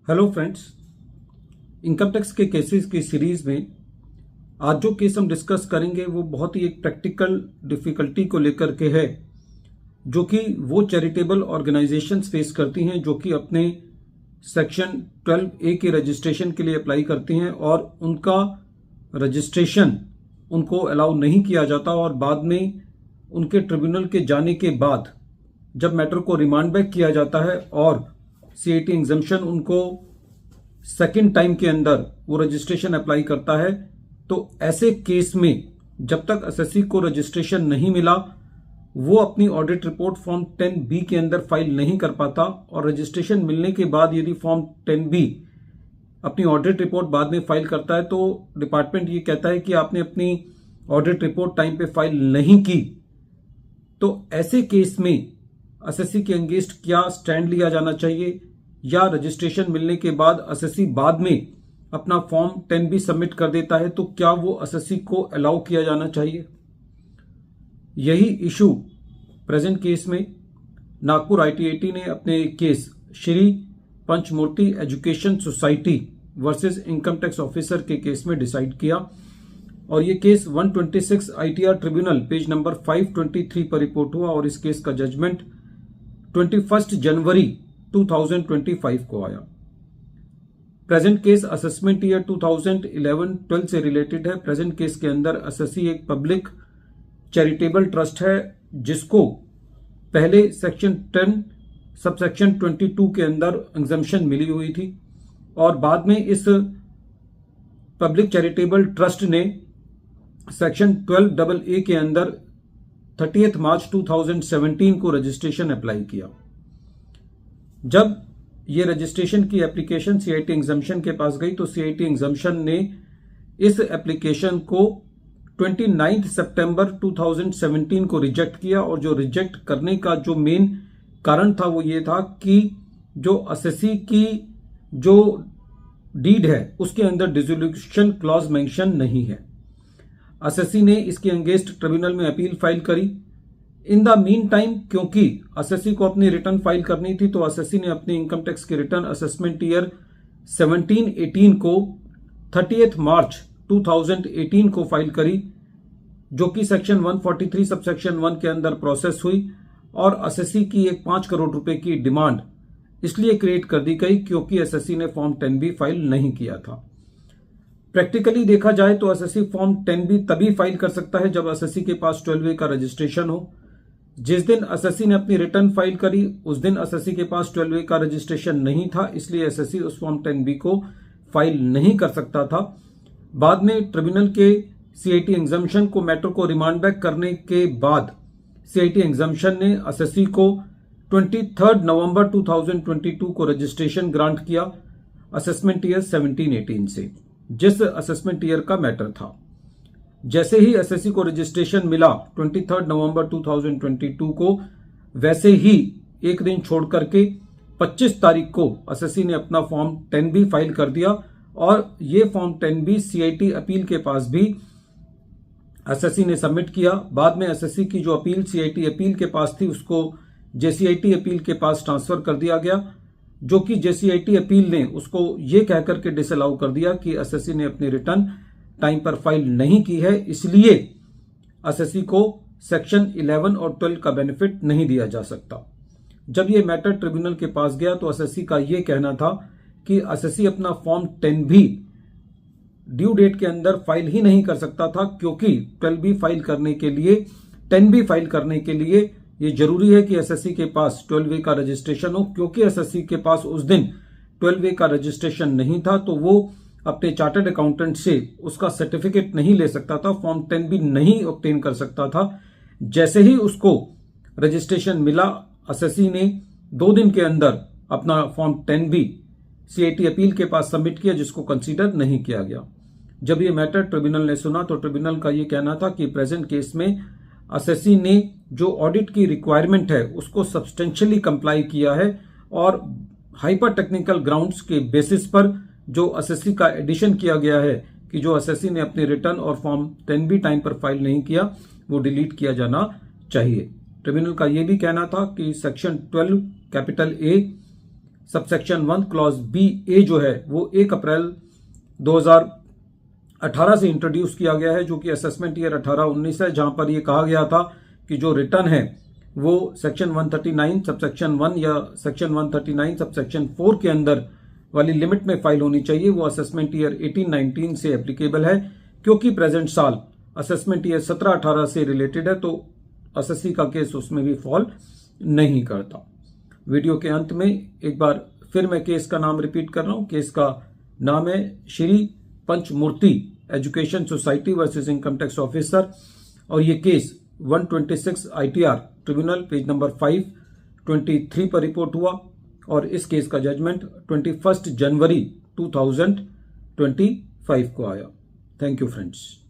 Hello friends, income tax के cases की series में आज जो केस हम डिस्कस करेंगे वो बहुत ही एक प्रैक्टिकल डिफिकल्टी को लेकर के है, जो कि वो चैरिटेबल ऑर्गेनाइजेशंस फेस करती हैं जो कि अपने सेक्शन 12A के रजिस्ट्रेशन के लिए अप्लाई करती हैं और उनका रजिस्ट्रेशन उनको अलाउ नहीं किया जाता और बाद में उनके ट्रिब्यूनल के जाने के बाद जब मैटर को रिमांड बैक किया जाता है और CAT एग्जम्पशन उनको सेकेंड टाइम के अंदर वो रजिस्ट्रेशन अप्लाई करता है, तो ऐसे केस में जब तक एसएससी को रजिस्ट्रेशन नहीं मिला वो अपनी ऑडिट रिपोर्ट फॉर्म 10B के अंदर फाइल नहीं कर पाता और रजिस्ट्रेशन मिलने के बाद यदि फॉर्म 10B अपनी ऑडिट रिपोर्ट बाद में फाइल करता है तो डिपार्टमेंट ये कहता है कि आपने अपनी ऑडिट रिपोर्ट टाइम पे फाइल नहीं की। तो ऐसे केस में एसएससी के अगेंस्ट क्या स्टैंड लिया जाना चाहिए, या रजिस्ट्रेशन मिलने के बाद एसएससी बाद में अपना फॉर्म 10B सबमिट कर देता है तो क्या वो एसएससी को अलाउ किया जाना चाहिए। यही इशू प्रेजेंट केस में नागपुर ITAT ने अपने case Shri पंचमूर्ति education society versus income tax officer के केस में डिसाइड किया और ये case 126 ITR tribunal page number 523 पर रिपोर्ट हुआ और इस केस का जजमेंट 21 जनवरी 2025 को आया। प्रेजेंट केस असेसमेंट ईयर 2011-12 से रिलेटेड है। प्रेजेंट केस के अंदर एसएससी एक पब्लिक चैरिटेबल ट्रस्ट है जिसको पहले सेक्शन 10 सबसेक्शन 22 के अंदर एग्जम्पशन मिली हुई थी और बाद में इस पब्लिक चैरिटेबल ट्रस्ट ने सेक्शन 12AA के अंदर 30 मार्च 2017 को रजिस्ट्रेशन अप्लाई किया। जब ये रजिस्ट्रेशन की एप्लीकेशन CIT एग्जम्पशन के पास गई तो CIT एग्जम्पशन ने इस एप्लीकेशन को 29 सितंबर 2017 को रिजेक्ट किया और जो रिजेक्ट करने का जो मेन कारण था वो ये था कि जो एसएससी की जो डीड है उसके अंदर डिसोल्यूशन क्लॉज मेंशन नहीं है। एसएससी ने इसके अगेंस्ट ट्रिब्यूनल में अपील फाइल करी। इन द मीन टाइम क्योंकि एसएससी को अपनी रिटर्न फाइल करनी थी तो एसएससी ने अपनी इनकम टैक्स की रिटर्न असेसमेंट ईयर 17-18 को 30 मार्च 2018 को फाइल करी, जो कि सेक्शन 143 सबसेक्शन 1 के अंदर प्रोसेस हुई और एसएससी की एक 5 करोड़ रुपए की डिमांड इसलिए क्रिएट कर दी गई क्योंकि एसएससी ने फॉर्म 10B फाइल नहीं किया था। प्रैक्टिकली देखा जाए तो एसएससी फॉर्म 10B तभी फाइल कर सकता है जब एसएससी के पास 12A का रजिस्ट्रेशन हो। जिस दिन एसएससी ने अपनी रिटर्न फाइल करी उस दिन एसएससी के पास 12A का रजिस्ट्रेशन नहीं था, इसलिए एसएससी उस फॉर्म 10B को फाइल नहीं कर सकता था। बाद में ट्रिब्यूनल के CIT एग्जम्पशन को मैटर को रिमांड बैक करने के बाद CIT एग्जम्पशन ने एसएससी को 23 नवंबर 2022 को रजिस्ट्रेशन ग्रांट किया असेसमेंट ईयर 17-18 से, जिस असेसमेंट ईयर का मैटर था। जैसे ही एसएससी को रजिस्ट्रेशन मिला 23 नवंबर 2022 को, वैसे ही एक दिन छोड़ करके 25 तारीख को एसएससी ने अपना फॉर्म 10B फाइल कर दिया और ये फॉर्म 10B CIT अपील के पास भी एसएससी ने सबमिट किया। बाद में एसएससी की जो अपील CIT अपील के पास थी उसको JCIT अपील के पास ट्रांसफर कर दिया गया, जो कि JCIT अपील ने उसको ये कहकर के डिसअलाउ कर दिया कि एसएससी ने अपनी रिटर्न टाइम पर फाइल नहीं की है, इसलिए एसएससी को सेक्शन 11 और 12 का बेनिफिट नहीं दिया जा सकता। जब ये मैटर ट्रिब्यूनल के पास गया तो एसएससी का ये कहना था कि एसएससी अपना फॉर्म 10B ड्यू डेट के अंदर फाइल ही नहीं कर सकता था क्योंकि 12B फाइल करने के लिए 10B फाइल करने के लिए ये जरूरी है कि एसएससी के पास 12A का रजिस्ट्रेशन हो। क्योंकि एसएससी के पास उस दिन 12A का रजिस्ट्रेशन नहीं था तो वो अपने चार्टर्ड अकाउंटेंट से उसका सर्टिफिकेट नहीं ले सकता था, फॉर्म 10B नहीं ऑब्टेन कर सकता था। जैसे ही उसको रजिस्ट्रेशन मिला एसएससी ने 2 दिन के अंदर अपना फॉर्म 10B CIT अपील के पास सबमिट किया, जिसको कंसीडर नहीं किया गया। जब ये मैटर ट्रिब्यूनल ने सुना तो ट्रिब्यूनल का ये कहना था कि प्रेजेंट केस में एसएससी ने जो ऑडिट की रिक्वायरमेंट है उसको सब्सटेंशियली कंप्लाई किया है और हाइपर टेक्निकल ग्राउंड्स के बेसिस पर जो एसएससी का एडिशन किया गया है कि जो एसएससी ने अपनी रिटर्न और फॉर्म 10B टाइम पर फाइल नहीं किया वो डिलीट किया जाना चाहिए। ट्रिब्यूनल का यह भी कहना था कि section 12 capital A subsection 1 clause B ए जो है वो 1 अप्रैल 2018 से इंट्रोड्यूस किया गया है, जो कि असेसमेंट ईयर 18-19 है, जहां पर ये कहा गया था कि जो रिटर्न है वो सेक्शन 139 सबसेक्शन 1 या सेक्शन 139 सबसेक्शन 4 के अंदर वाली लिमिट में फाइल होनी चाहिए। वो असेसमेंट ईयर 18-19 से एप्लीकेबल है, क्योंकि प्रेजेंट साल असेसमेंट ईयर 17-18 से रिलेटेड है, तो एसएससी का केस उसमें भी फॉल नहीं करता। वीडियो के अंत में एक बार फिर मैं केस का नाम रिपीट कर रहा हूं। केस का नाम है Shri पंचमूर्ति education society versus income tax officer, और ये case 126 ITR tribunal page number 523 पर रिपोर्ट हुआ, और इस केस का जजमेंट 21 जनवरी 2025 को आया। Thank you friends.